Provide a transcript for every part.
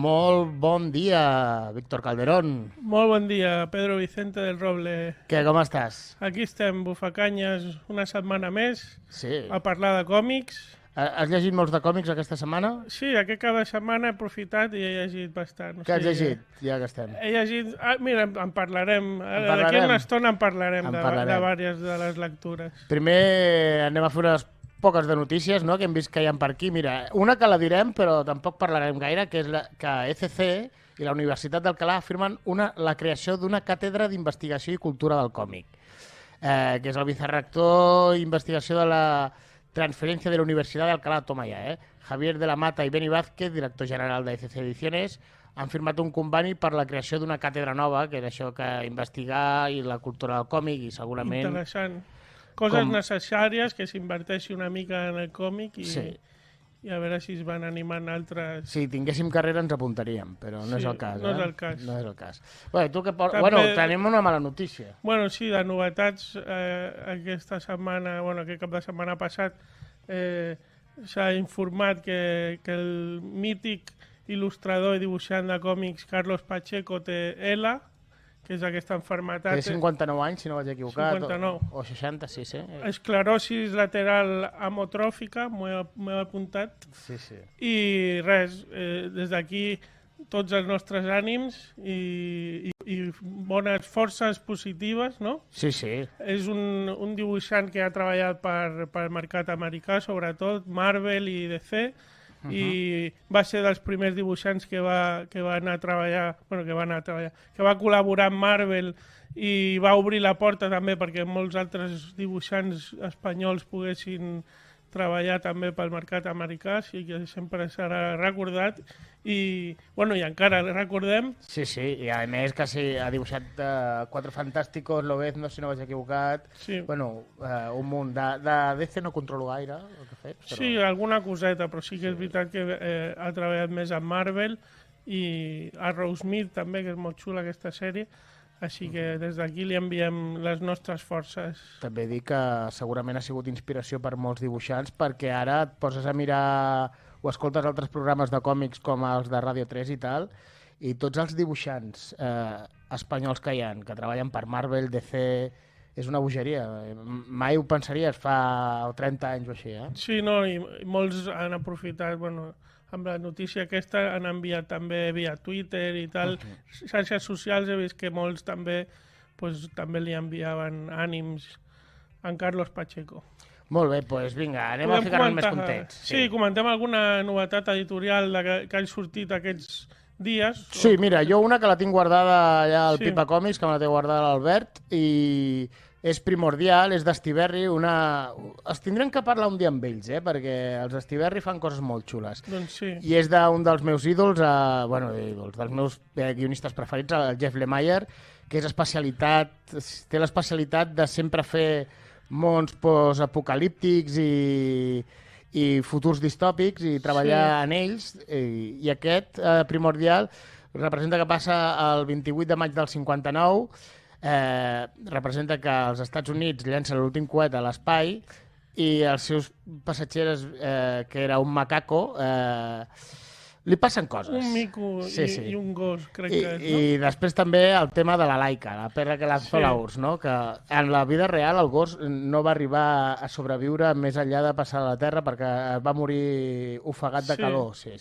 Molt bon dia, Víctor Calderón. Molt bon dia, Pedro Vicente del Roble. Què, com estàs? Aquí estem, bufacanyes, una setmana més, Sí. a parlar de còmics. Has llegit molts de còmics aquesta setmana? Sí, aquest cap de setmana he aprofitat i he llegit bastant. Què has llegit, ja que estem? He llegit... mira, en parlarem. parlarem. D'aquí una estona en parlarem, En de diverses de les lectures. Primer anem a fer unes poques de notícies, no?, que hem vist que hi ha per aquí. Mira, una que la direm, però tampoc parlarem gaire, que és que ECC i la Universitat d'Alcalà afirmen la creació d'una càtedra d'investigació i cultura del còmic, que és el vicerrector d'investigació de la Transferència de la Universitat d'Alcalà, toma ja, Javier de la Mata i Beni Vázquez, director general d'ECC Ediciones, han firmat un conveni per la creació d'una càtedra nova, que és això, que investigar i la cultura del còmic i segurament... Interessant. Coses necessàries, que s'inverteixi una mica en el còmic i a veure si es van animant altres... Si tinguéssim carrera ens apuntaríem, però no és el cas. No és el cas. No és el cas. Bueno, tu què Bueno, tenim una mala notícia. Bueno, sí, de novetats aquesta setmana, bueno, aquest cap de setmana passat s'ha informat que el mític il·lustrador i dibuixant de còmics Carlos Pacheco té ELA, que és aquesta malaltia. Té 59 anys, si no vaig equivocat. 59. O 60, sí. Esclerosi lateral amotròfica, m'ho he apuntat. Sí. I res, des d'aquí tots els nostres ànims i bones forces positives, no? Sí. És un dibuixant que ha treballat per mercat americà, sobretot, Marvel i DC, i va ser dels primers dibuixants que va anar a treballar, que va col·laborar amb Marvel i va obrir la porta també perquè molts altres dibuixants espanyols poguessin treballar també pel mercat americà, sí que sempre serà recordat i encara recordem. Sí, i a més que ha dibuixat Quatre Fantásticos, Lobezno, si no vaig equivocat. Sí. Bueno, un munt. De DC no controlo gaire el que ha fet. Però... Sí, alguna coseta, però sí que és veritat que ha treballat més amb Marvel i Arrowsmith també, que és molt xula aquesta sèrie. Així que des d'aquí li enviem les nostres forces. També dic que segurament ha sigut inspiració per molts dibuixants, perquè ara et poses a mirar o escoltes altres programes de còmics com els de Ràdio 3 i tal, i tots els dibuixants espanyols que hi ha, que treballen per Marvel, DC, és una bogeria. Mai ho pensaries fa 30 anys o així, Sí, no, i molts han aprofitat, amb la notícia aquesta han enviat també via Twitter i tal, xarxes socials he vist que molts també li enviaven ànims a en Carlos Pacheco. Molt bé, doncs vinga, anem a ficar-nos més contents. Sí, comentem alguna novetat editorial que ha sortit aquests dies. Sí, mira, jo una que la tinc guardada allà al Pipa Còmics, que me la té guardada l'Albert, i... és primordial, és d'Estiberri, Es tindrem que parlar un dia amb ells, perquè els Estiberri fan coses molt xules. Doncs sí. I és d'un dels meus ídols, dels meus guionistes preferits, el Jeff Lemire, que té l'especialitat de sempre fer mons post-apocalíptics i futurs distòpics i treballar en ells. I aquest primordial representa que passa el 28 de maig del 59, representa que els Estats Units llencen l'últim coet a l'espai i els seus passatgers, que era un macaco, li passen coses. Un mico i un gos, crec que és, no? I després també el tema de la Laika, la perra que lanzó la URSS, no? Que en la vida real el gos no va arribar a sobreviure més enllà de passar a la Terra perquè va morir ofegat de calor. Sí.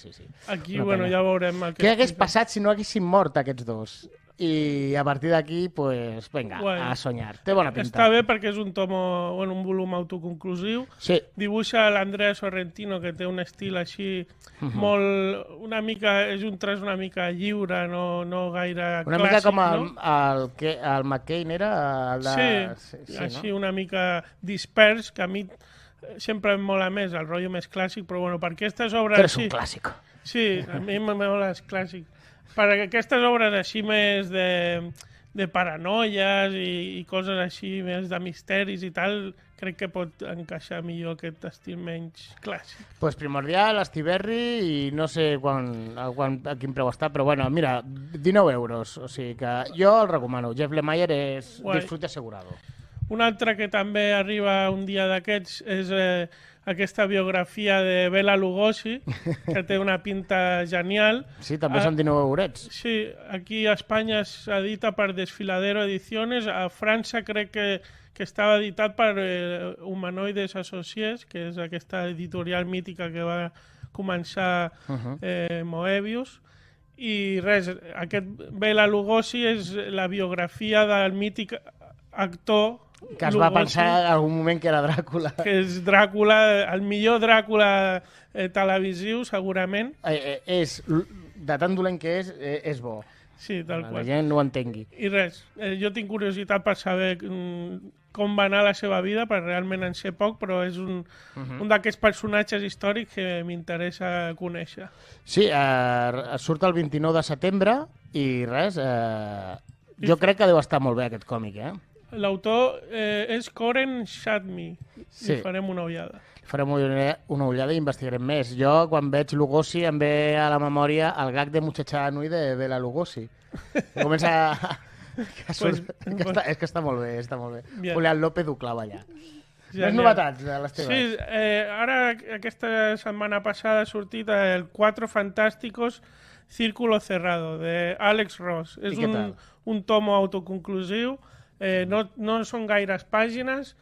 Aquí, ja veurem... Què hagués passat si no haguessin mort aquests dos? I a partir d'aquí, pues, venga, a soñar. Té bona pinta. Està bé perquè és un tomo, un volum autoconclusiu. Sí. Dibuixa l'Andrea Sorrentino, que té un estil així molt... una mica... és un traç una mica lliure, no gaire clàssic, una mica com el McCain era? Sí, així una mica dispers, que a mi sempre em mola més el rotllo més clàssic, però per aquestes obres... Però és un clàssic. Sí, a mi me mola el clàssic. Per aquestes obres així més de paranoies i coses així més de misteris i tal, crec que pot encaixar millor aquest estil menys clàssic. Doncs primordial, Estiberri, i no sé a quin preu està, però mira, 19 euros, o sigui que jo el recomano. Jeff Lemire és disfrute assegurado. Un altre que també arriba un dia d'aquests és aquesta biografia de Bela Lugosi, que té una pinta genial. Sí, també són 19 eurets. Sí, aquí a Espanya s'edita per Desfiladero Ediciones, a França crec que estava editat per Humanoides Associés, que és aquesta editorial mítica que va començar Moebius. I res, aquest Bela Lugosi és la biografia del mític actor que es va pensar en algun moment que era Dràcula. Que és Dràcula, el millor Dràcula televisiu, segurament. De tan dolent que és bo. Sí, tal qual. La gent no ho entengui. I res, jo tinc curiositat per saber com va anar la seva vida, perquè realment en sé poc, però és un d'aquests personatges històrics que m'interessa conèixer. Sí, surt el 29 de setembre i res, jo crec que deu estar molt bé aquest còmic, L'autor és Koren Shadmi. Sí. I farem una ullada. Farem una ullada i investigarem més. Jo, quan veig Lugosi, em ve a la memòria el gag de Muchachada Nui de Bela Lugosi. Comença és que està molt bé, està molt bé. Bien. Julián López ho clava allà. Més novetats de les teves. Sí, ara aquesta setmana passada ha sortit el Cuatro Fantásticos Círculo Cerrado, de Alex Ross. És un tomo autoconclusiu. No són gaires pàgines,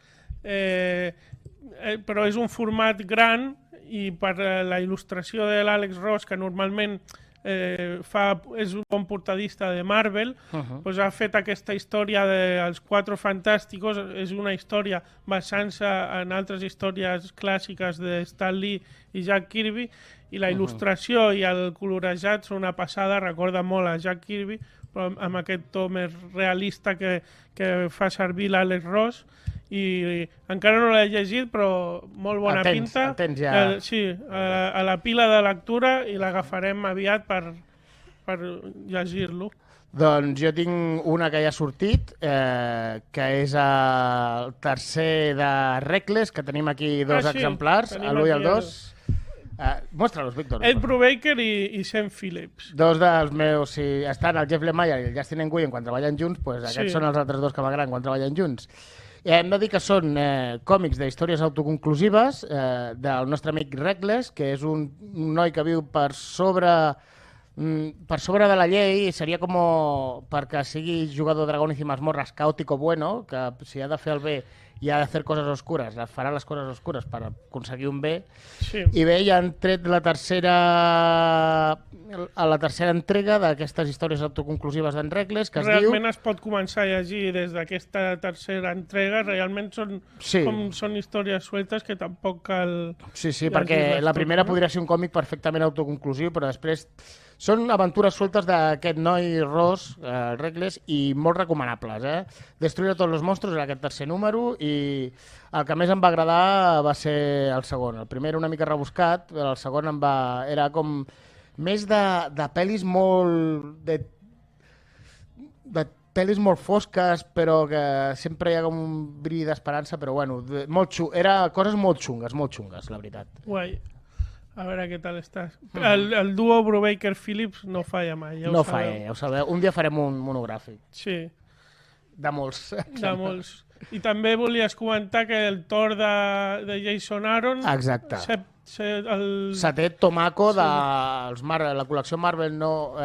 però és un format gran i per la il·lustració de l'Àlex Ross, que normalment és un bon portadista de Marvel, doncs ha fet aquesta història dels Cuatro Fantásticos. És una història basant-se en altres històries clàssiques de Stan Lee i Jack Kirby, i la il·lustració i el colorejat són una passada, recorda molt a Jack Kirby, però amb aquest to més realista que fa servir l'Àlex Ross. I encara no l'he llegit, però molt bona pinta. El tens ja. Sí, a la pila de lectura, i l'agafarem aviat per llegir-lo. Doncs jo tinc una que ja ha sortit, que és el tercer de Reckless, que tenim aquí dos exemplars, l'1 i el 2. Mostra-los, Víctor. Ed Brubaker i Sam Phillips. Dos dels meus, si estan el Jeff Lemire i el Justin Nguyen quan treballen junts, doncs aquests són els altres dos que m'agraden quan treballen junts. Hem de dir que són còmics d'històries autoconclusives del nostre amic Reckless, que és un noi que viu per sobre de la llei. Seria com perquè sigui jugador de Dragones y Mazmorras caótico bueno, que si ha de fer el bé i ha de fer coses oscures, farà les coses oscures per aconseguir un bé. Sí. I bé, ja han tret la tercera entrega d'aquestes històries autoconclusives d'en Reckless, que es diu... Realment es pot començar a llegir des d'aquesta tercera entrega. Realment són històries sueltes que tampoc cal... Sí, perquè la primera podria ser un còmic perfectament autoconclusiu, però després són aventures sueltes d'aquest noi Ross, Reckless, i molt recomanables. Destruir tots els monstruos era aquest tercer número, i el que més em va agradar va ser el segon. El primer era una mica rebuscat, el segon era com més de pel·lis molt... de pel·lis molt fosques, però que sempre hi ha com un bri d'esperança, però bueno, era coses molt xungues, la veritat. Guai. A veure què tal estàs. El duo Brubaker-Phillips no falla mai, ja ho sabeu. Ja ho sabeu. Un dia farem un monogràfic. Sí. De molts. I també volies comentar que el Thor de Jason Aaron... Exacte. Setè tomaco de la col·lecció Marvel No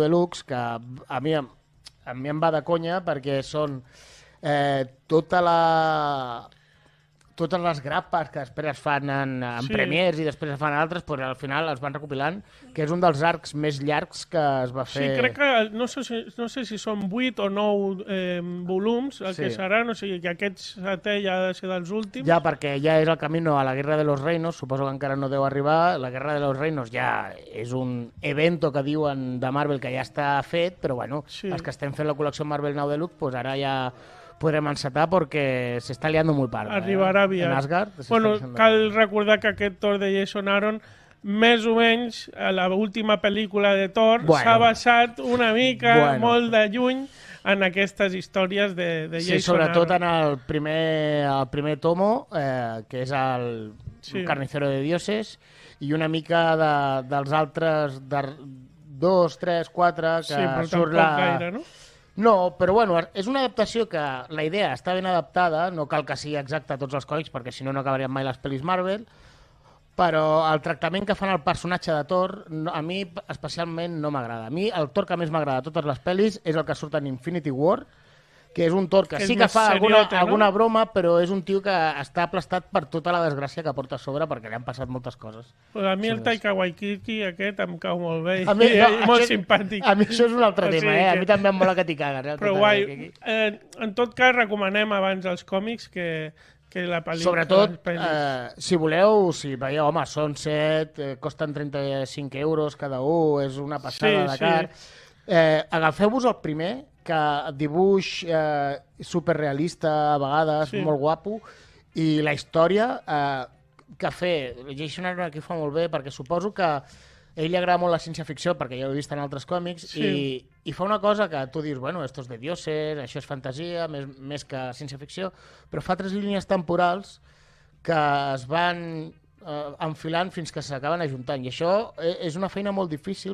Deluxe, que a mi em va de conya, perquè són totes les grapes que després es fan en premiers i després es fan altres, però al final es van recopilant, que és un dels arcs més llargs que es va fer. Sí, crec que, no sé si són 8 o 9 volums, el que seran, o sigui que aquest setè ja ha de ser dels últims. Ja, perquè ja és el camino a la Guerra de los Reinos, suposo que encara no deu arribar. La Guerra de los Reinos ja és un evento que diuen de Marvel que ja està fet, però bueno, els que estem fent la col·lecció Marvel Now Deluxe, pues ara ja podrem encetar perquè s'està liando muy parda. Arribarà aviat. En Asgard. Bueno, cal recordar que aquest Thor de Jason Aaron, més o menys, a l'última pel·lícula de Thor, s'ha basat una mica, molt de lluny, en aquestes històries de Jason Aaron. Sí, sobretot en el primer tomo, que és el Carnicero de Dioses, i una mica dels altres 2, 3, 4, que surt la... gaire, no? No, però bueno, és una adaptació que la idea està ben adaptada, no cal que sigui exacta a tots els còmics, perquè si no, no acabarien mai les pel·lis Marvel, però el tractament que fan al personatge de Thor, a mi especialment no m'agrada. A mi el Thor que més m'agrada de totes les pel·lis és el que surt en Infinity War, que és un Thor que sí que fa alguna broma, però és un tio que està aplastat per tota la desgràcia que porta a sobre perquè li han passat moltes coses. A mi el Taika Waititi aquest em cau molt bé i molt simpàtic. A mi això és un altre tema, a mi també em mola que t'hi cagues. Però guai, en tot cas recomanem abans els còmics que la pel·lícula. Sobretot, si voleu, si veieu, home, són 7, costen 35 euros cada un, és una passada de car. Agafeu-vos el primer, que dibuix superrealista a vegades, molt guapo, i la història que ha fet, Jason Aaron aquí fa molt bé, perquè suposo que a ell li agrada molt la ciència-ficció, perquè ja ho he vist en altres còmics, i fa una cosa que tu dius, bueno, esto és de dioses, això és fantasia, més que ciència-ficció, però fa 3 línies temporals que es van enfilant fins que s'acaben ajuntant, i això és una feina molt difícil,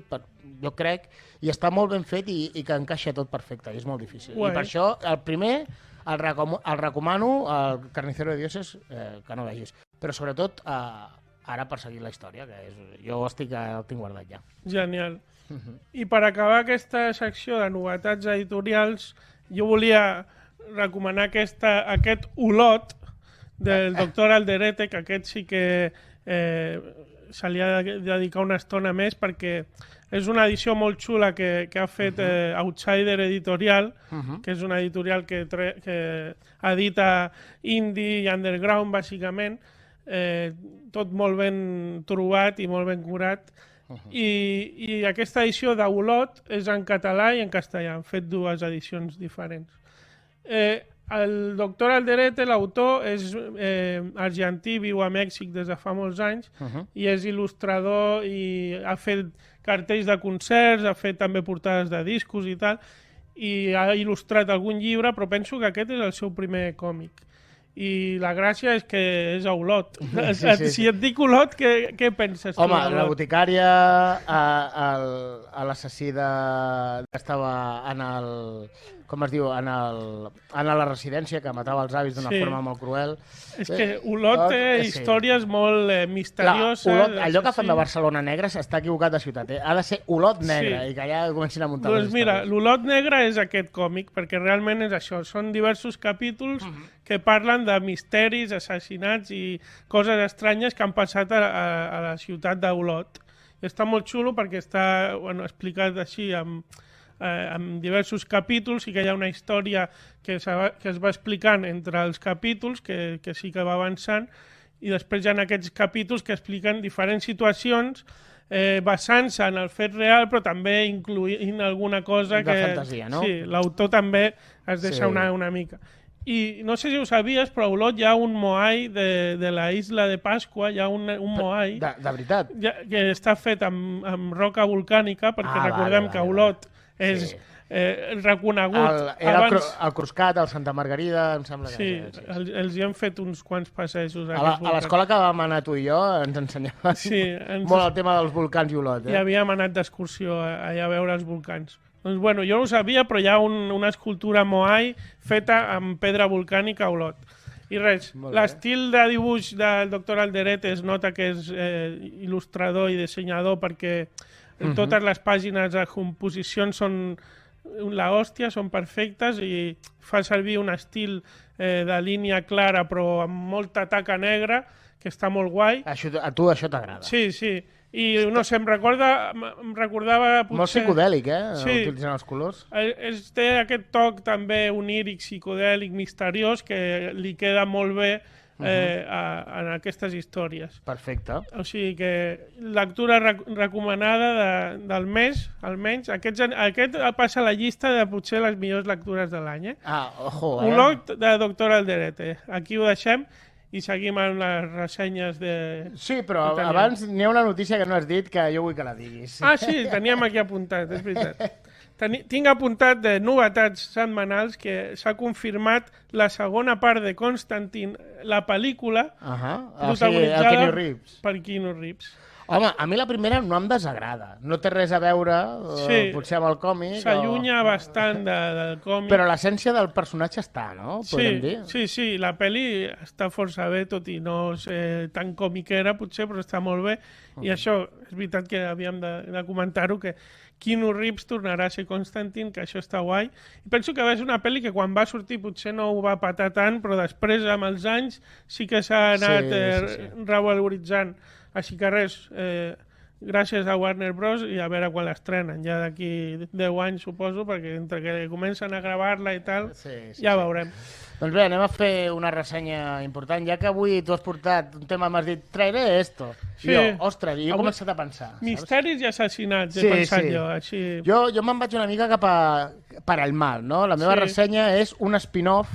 jo crec, i està molt ben fet i que encaixa tot perfecte, i és molt difícil. I per això el primer el recomano, el Carnicero de Dioses, que no vegis, però sobretot ara per seguir la història, que jo el tinc guardat ja. Genial. I per acabar aquesta secció de novetats editorials, jo volia recomanar aquest Olot del doctor Alderete, que aquest sí que se li ha de dedicar una estona més, perquè és una edició molt xula que ha fet Outsider Editorial, que és una editorial que edita indie i underground, bàsicament, tot molt ben trobat i molt ben curat. I aquesta edició d'Olot és en català i en castellà. Han fet 2 edicions diferents. El doctor Alderete, l'autor, és argentí, viu a Mèxic des de fa molts anys i és il·lustrador i ha fet cartells de concerts, ha fet també portades de discos i tal, i ha il·lustrat algun llibre, però penso que aquest és el seu primer còmic. I la gràcia és que és a Olot. Si et dic Olot, què penses tu? Home, la boticària, l'assassí que estava en el... com es diu, en la residència, que matava els avis d'una forma molt cruel. És que Olot té històries molt misterioses. Olot, allò que fan de Barcelona Negra s'està equivocat de ciutat. Ha de ser Olot Negra i que ja comencin a muntar les històries. Mira, l'Olot Negra és aquest còmic, perquè realment és això. Són diversos capítols que parlen de misteris, assassinats i coses estranyes que han passat a la ciutat d'Olot. I està molt xulo perquè està explicat així amb diversos capítols i que hi ha una història que es va explicant entre els capítols, que sí que va avançant, i després hi ha aquests capítols que expliquen diferents situacions basant-se en el fet real, però també incloent alguna cosa de fantasia, no? Sí, l'autor també es deixa una mica. I no sé si ho sabies, però a Olot hi ha un moai de la isla de Pasqua, hi ha un moai... De veritat? Que està fet amb roca volcànica, perquè recordem que Olot és reconegut. El Cruscat, el Santa Margarida, em sembla que... Sí, els hi han fet uns quants passejos. A l'escola que vam anar tu i jo ens ensenyaven molt el tema dels volcans i Olot. I havíem anat d'excursió allà a veure els volcans. Doncs bueno, jo no ho sabia, però hi ha una escultura Moai feta amb pedra volcànica a Olot. I res, l'estil de dibuix del doctor Alderete es nota que és il·lustrador i dissenyador, perquè totes les pàgines de composicions són la hòstia, són perfectes, i fa servir un estil de línia clara però amb molta taca negra, que està molt guai. A tu això t'agrada? Sí, sí. I no sé, em recordava potser... Molt psicodèlic, utilitzant els colors. Té aquest toc també oníric, psicodèlic, misteriós, que li queda molt bé en aquestes històries. Perfecte. O sigui que lectura recomanada del mes, almenys. Aquest passa a la llista de potser les millors lectures de l'any. Ojo, Olot de Doctor Alderete. Aquí ho deixem i seguim amb les ressenyes de... Sí, però abans n'hi ha una notícia que no has dit que jo vull que la diguis. Sí, teníem aquí apuntat, és veritat. Tinc apuntat de novetats setmanals que s'ha confirmat la segona part de Constantine, la pel·lícula, protagonitzada per Keanu Reeves. Home, a mi la primera no em desagrada. No té res a veure, potser amb el còmic. S'allunya bastant del còmic. Però l'essència del personatge està, no? Podem dir. Sí, la pel·li està força bé, tot i no ser tan comiquera, potser, però està molt bé. I això, és veritat que havíem de comentar-ho, que Keanu Reeves tornarà a ser Constantine, que això està guai. I penso que va ser una pel·li que quan va sortir potser no ho va patar tant, però després, amb els anys, sí que s'ha anat revaloritzant. Així que res, gràcies a Warner Bros. I a veure quan l'estrenen, ja d'aquí 10 anys, suposo, perquè entre que comencen a gravar-la i tal, ja veurem. Doncs bé, anem a fer una ressenya important. Ja que avui tu has portat un tema, m'has dit, traeré esto. Sí. Jo, ostres, i he començat a pensar. Misteris i assassinats, he pensat jo. Així... Jo me'n vaig una mica cap per al mal, no? La meva ressenya és un spin-off,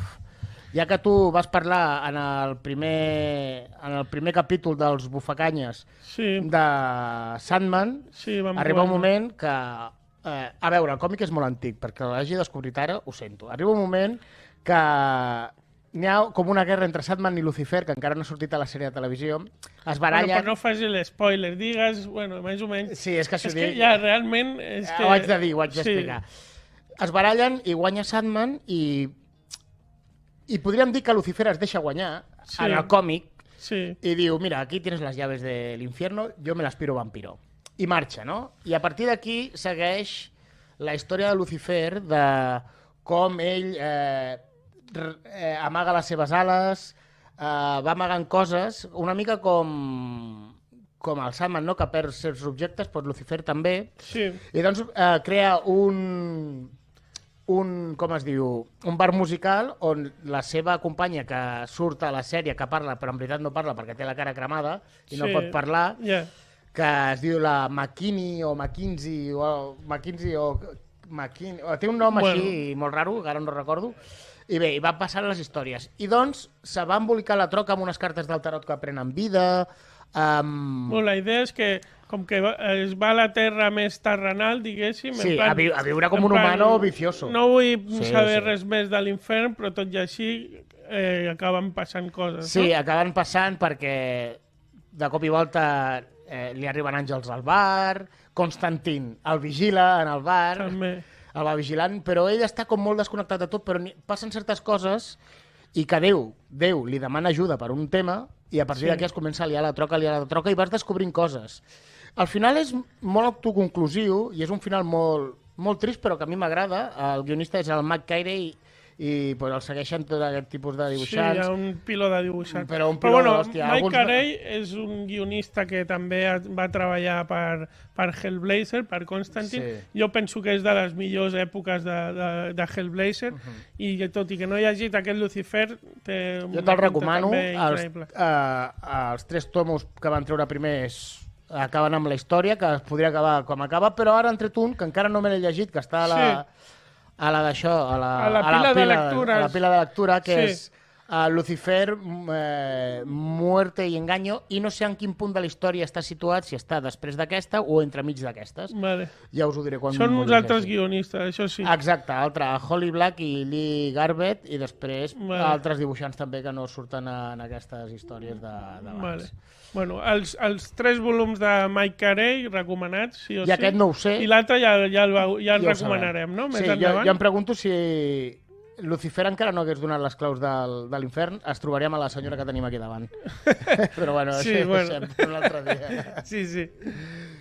ja que tu vas parlar en el primer capítol dels Bufacanyes de Sandman, arriba un moment que... a veure, el còmic és molt antic, perquè l'hagi descobrit ara, ho sento. Arriba un moment que n'hi ha com una guerra entre Sandman i Lucifer, que encara no ha sortit a la sèrie de televisió, es barallen... Bueno, però no facis l'espoiler, digues, bueno, més o menys... Sí, és que això dic... És que ja realment... Ho haig de dir, ho haig d'explicar. Es barallen i guanya Sandman i podríem dir que Lucifer es deixa guanyar en el còmic i diu, mira, aquí tienes las llaves de l'infierno, yo me l'aspiro vampiro. I marxa, no? I a partir d'aquí segueix la història de Lucifer, de com ell amaga les seves ales, va amagant coses, una mica com el Sandman, no? Que perd certs objectes, però Lucifer també. I doncs crea un com es diu, un bar musical on la seva companya que surt a la sèrie, que parla, però en veritat no parla perquè té la cara cremada i no pot parlar, que es diu la McKinney o McKinsey té un nom així molt raro, que ara no recordo, i bé, va passant les històries. I doncs se va embolicar la troca amb unes cartes del tarot que prenen vida. La idea és que com que es va a la terra més terrenal, diguéssim... Sí, a viure com un humano vicioso. No vull saber res més de l'infern, però tot i així acaben passant coses. Sí, acaben passant perquè de cop i volta li arriben àngels al bar, Constantine el vigila en el bar, també el va vigilant, però ell està com molt desconnectat de tot, però passen certes coses i que Déu li demana ajuda per un tema i a partir d'aquí es comença a liar la troca i vas descobrint coses. Al final és molt autoconclusiu i és un final molt trist, però que a mi m'agrada. El guionista és el Mike Carey i pues, el segueixen tot aquest tipus de dibuixants. Sí, hi ha un piló de dibuixants. Però bueno, Mike Carey és un guionista que també va treballar per Hellblazer, per Constantine. Jo penso que és de les millors èpoques de Hellblazer i tot i que no he llegit aquest Lucifer jo te'l recomano. Els 3 tomos que van treure primers acaben amb la història, que es podria acabar com acaba, però ara han tret un que encara no me l'he llegit, que està a la pila de lectura, que és Lucifer, Muerte i Engaño, i no sé en quin punt de la història està situat, si està després d'aquesta o entremig d'aquestes. Ja us ho diré quan... Són uns altres guionistes, això sí. Exacte, Holly Black i Lee Garbett, i després altres dibuixants també que no surten en aquestes històries d'abans. Bueno, els 3 volums de Mike Carey recomanats, sí o sí. I aquest no ho sé. I l'altre ja el recomanarem, no? Més endavant. Jo em pregunto si Lucifer encara no hagués donat les claus de l'infern, es trobaríem a la senyora que tenim aquí davant. Però bueno, això deixem per un altre dia. Sí.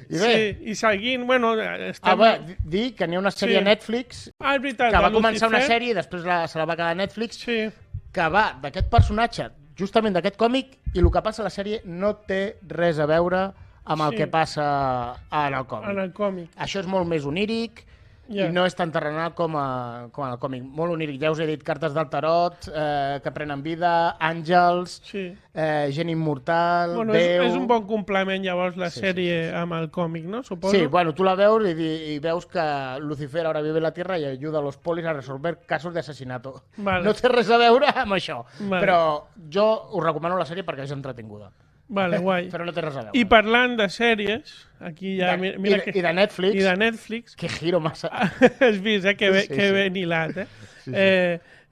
I bé. I seguint, bueno... Dir que n'hi ha una sèrie a Netflix que va començar una sèrie i després se la va quedar a Netflix, que va d'aquest personatge, justament d'aquest còmic, i el que passa a la sèrie no té res a veure amb el que passa en el còmic. Això és molt més oníric i no és tan terrenal com en el còmic. Molt oníric. Ja us he dit, cartes del tarot que prenen vida, àngels, gent immortal, Déu... És un bon complement, llavors, la sèrie amb el còmic, no? Suposo. Sí, bueno, tu la veus i veus que Lucifer ara vive en la Tierra i ajuda a los polis a resolver casos de asesinato. No té res a veure amb això, però jo us recomano la sèrie perquè és entretinguda. Guai. Però no té res a veure. I parlant de sèries, aquí ja... I de Netflix. I de Netflix. Que giro massa. Has vist, que ben hilat,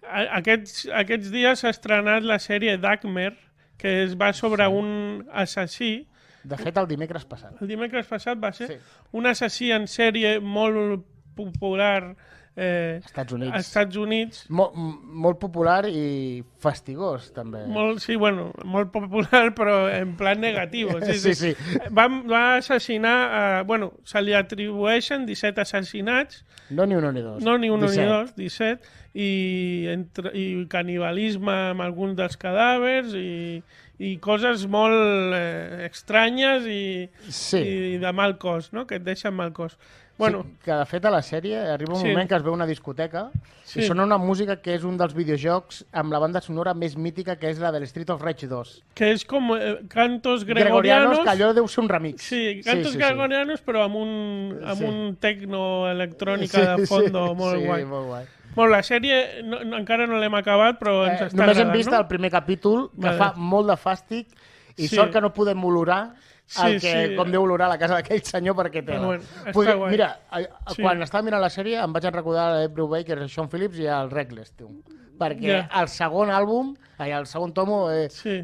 Aquests dies s'ha estrenat la sèrie Dagmer, que va sobre un assassí De fet, el dimecres passat. El dimecres passat va ser Sí. un assassí en sèrie molt popular Als Estats Units. als Estats Units. Molt popular i fastigós, també. Sí, bueno, molt popular, però en plan negatiu. Sí. Va assassinar... bueno, se li atribueixen 17 assassinats. No ni un ni dos. No ni un 17. ni dos, 17. I canibalisme amb alguns dels cadàvers i coses molt estranyes i de mal cos, no? Que et deixen mal cos. Bueno, sí, que de fet a la sèrie arriba un moment que es veu una discoteca Sí. i sona una música que és un dels videojocs amb la banda sonora més mítica, que és la del Street of Rage 2. que és com cantos gregorianos. Que allò deu ser un remix. Sí, cantos gregorianos, però amb un tecno electrònica de fondo molt guai. Molt guai. Bueno, la sèrie encara no l'hem acabat, però ens està només agradant, hem vist el primer capítol, que fa molt de fàstic, i sort que no podem olorar com deu olorar la casa d'aquell senyor, perquè té. Està guai. Mira, quan estava mirant la sèrie em vaig recordar a Bruce Baker, Sean Phillips i el Reckless, perquè el segon àlbum, el segon tomo,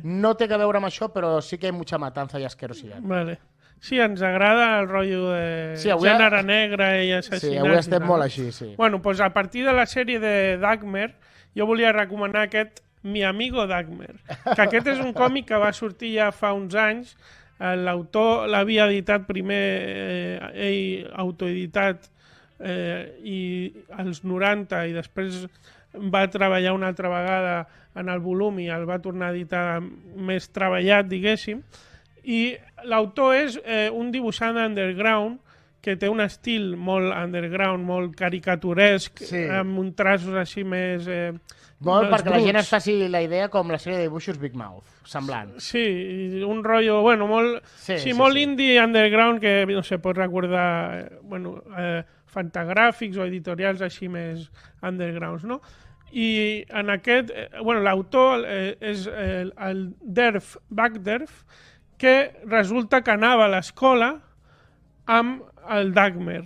no té que veure amb això, però sí que hi ha mucha matanza i asquerosidad. Vale. Sí, ens agrada el rotllo de gènere negre i assassinats. Sí, avui estem molt així, sí. Bueno, doncs a partir de la sèrie de Dagmer, jo volia recomanar aquest Mi amigo Dagmer, que aquest és un còmic que va sortir ja fa uns anys. L'autor l'havia editat primer, ell autoeditat i als 90, i després va treballar una altra vegada en el volum i el va tornar a editar més treballat, diguéssim. I l'autor és un dibuixant underground que té un estil molt underground, molt caricaturesc, amb uns traços així més... Molt perquè la gent es faci la idea com la sèrie de dibuixos Big Mouth, semblant. Sí, un rotllo, bueno, molt indie underground que, no sé, pot recordar, fantagràfics o editorials així més undergrounds, no? I en aquest, l'autor és el Derf Bagderf, que resulta que anava a l'escola amb el Dagmer.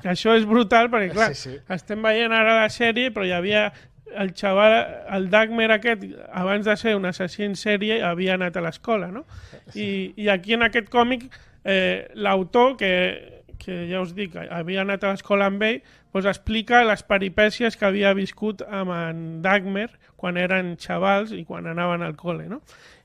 Això és brutal perquè, clar, estem veient ara la sèrie, però hi havia el xaval, el Dagmer aquest, abans de ser un assassí en sèrie, havia anat a l'escola, no? I aquí en aquest còmic, l'autor, que ja us dic, havia anat a l'escola amb ell, doncs explica les peripècies que havia viscut amb en Dagmer quan eren xavals i quan anaven al col·le, no?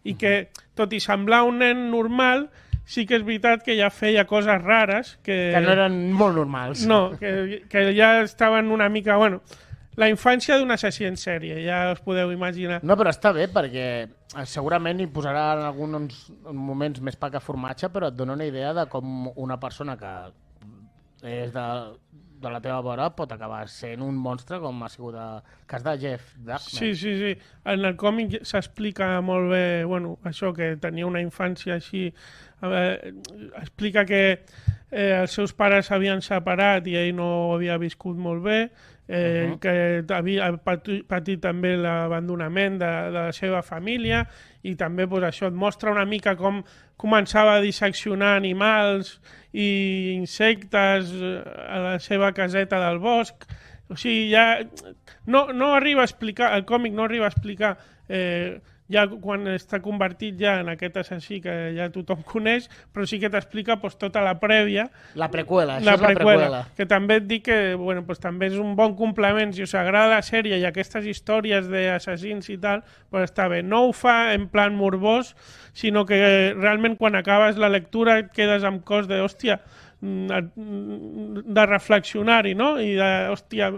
I que, tot i semblar un nen normal, sí que és veritat que ja feia coses rares que no eren molt normals. No, que ja estaven una mica... Bueno, la infància d'un assassí en sèrie, ja us podeu imaginar. No, però està bé, perquè segurament hi posarà en alguns moments més pa que formatge, però et dona una idea de com una persona que és de la teva vora pot acabar sent un monstre, com ha sigut el cas de Jeff Dagmer. Sí. En el còmic s'explica molt bé, això, que tenia una infància així. Explica que els seus pares s'havien separat i ell no ho havia viscut molt bé, que havia patit també l'abandonament de la seva família, i també això et mostra una mica com començava a disseccionar animals i insectes a la seva caseta del bosc. O sigui, ja no arriba a explicar, el còmic no arriba a explicar ja quan està convertit ja en aquest assassí que ja tothom coneix, però sí que t'explica tota la prèvia. La preqüela, això és la preqüela. Que també et dic que també és un bon complement, si us agrada la sèrie i aquestes històries d'assassins i tal, està bé. No ho fa en plan morbós, sinó que realment quan acabes la lectura et quedes amb cos de, hòstia, de reflexionar-hi, no? I de, hòstia...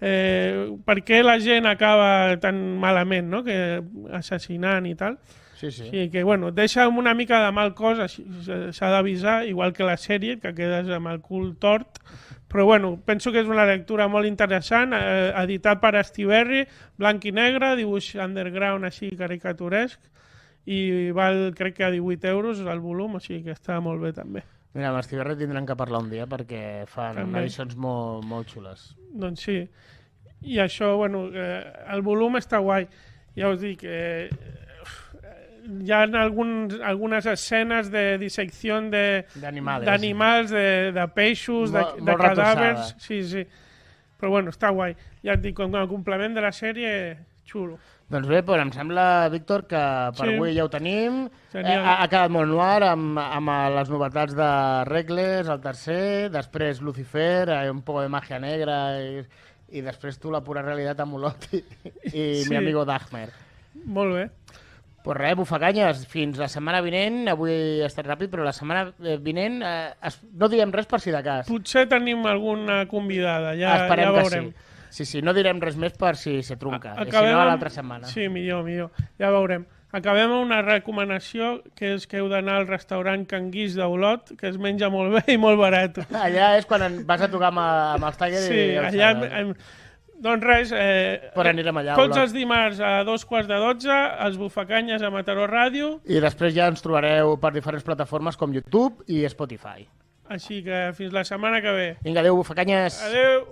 per què la gent acaba tan malament, no? Que assassinant i tal. Sí. I que, deixa una mica de mal cos, s'ha d'avisar, igual que la sèrie, que quedes amb el cul tort, però penso que és una lectura molt interessant, editat per Estiberri, blanc i negre, dibuix underground així caricaturesc, i val, crec que a 18 euros el volum, o sigui que està molt bé també. Mira, amb Estiberri tindrem que parlar un dia perquè fan edicions molt xules. Doncs sí. I això, el volum està guai. Ja us dic, hi ha algunes escenes de dissecció d'animals, de peixos, de cadàvers. Sí. Però està guai. Ja et dic, com a complement de la sèrie Xulo. Doncs bé, em sembla, Víctor, que per avui ja ho tenim. Ha quedat molt noir amb les novetats de Regles, el tercer, després Lucifer, un poc de màgia negra i després tu la pura realitat amb Olot i mi amigo Dagmer. Molt bé. Pues res, bufacanyes, fins la setmana vinent. Avui ha estat ràpid, però la setmana vinent no diem res per si de cas. Potser tenim alguna convidada, ja veurem. Sí, no direm res més per si se trunca, si no a l'altra setmana. Sí, millor, ja veurem. Acabem amb una recomanació, que és que heu d'anar al restaurant Can Guix d'Olot, que es menja molt bé i molt barat. Allà és quan vas a tocar amb els Tiger i... Sí, allà... Doncs res, tots els dimarts a 2:15, els Bufacanyes a Mataró Ràdio. I després ja ens trobareu per diferents plataformes com YouTube i Spotify. Així que fins la setmana que ve. Vinga, adéu, Bufacanyes. Adéu.